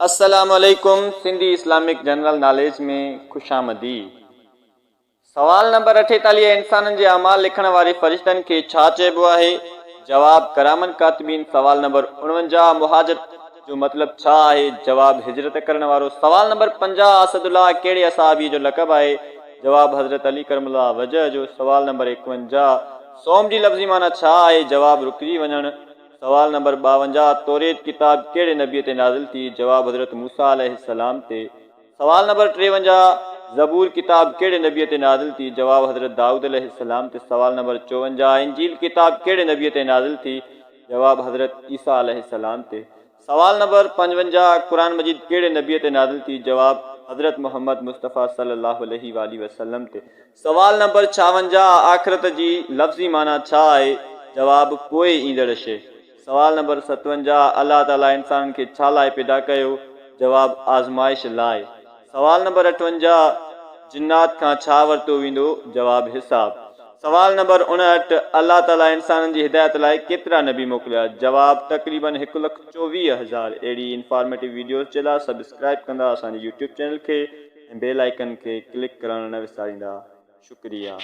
अस्सलामुअलैकुम। Sindhi Islamic general knowledge में खुशामदी। सवाल नंबर 48, इंसाननि जे अमाल लिखण वारे फ़रिश्तनि खे छा चइबो आहे? जवाब करामन कातिबीन। सवाल नंबर 49, मुहाजिर जो मतलब छा आहे? जवाब हिजरत करण वारो। सवाल नंबर 50, असदुल्लाह कहिड़े असहाबी जो लक़ब आहे? जवाब हज़रत अली करमुल्लाह वजह जो। सवाल नंबर 51, सोम जी लफ़्ज़ी माना छा आहे? जवाब रुकिजी वञणु। सवाल नंबर 52, तौरेत किताब कहिड़े नबीअ ते नाज़िल थी? जवाब हज़रत मूसा अलैहिस्सलाम ते। सवाल नंबर 53, ज़बूर किताब कहिड़े नबीअ ते नाज़िल थी? जवाब हज़रत दाऊद अलैहिस्सलाम ते। सवाल नंबर 54, इंजील किताब कहिड़े नबीअ ते नाज़िल थी? जवाब हज़रत ईसा अलैहिस्सलाम ते। सवाल नंबर 55, कुरान मजीद कहिड़े नबीअ ते नाज़िल थी? जवाब हज़रत मोहम्मद मुस्तफ़ा सल्लल्लाहु अलैहि वसल्लम ते। सवाल नंबर 56, आख़िरत जी लफ़्ज़ी माना छा आहे? जवाब पोइ ईंदड़ शइ। सवाल नंबर 57, अल्लाह ताला इंसान खे छा लाइ पैदा कयो? जवाब आज़माइश लाइ। सवाल नंबर 58, जिन्नात खां छा वरितो वेंदो? जवाब हिसाब। सवाल नंबर 59, अल्लाह ताला इंसाननि जी हिदायत लाइ केतिरा नबी मोकिलिया? जवाब तक़रीबन 1,24,000। अहिड़ी इंफॉर्मेटिव वीडियोज़ जे लाइ सब्सक्राइब कंदा असांजे यूट्यूब चैनल खे ऐं बेल आइकन खे क्लिक करणु न विसारींदा। शुक्रिया।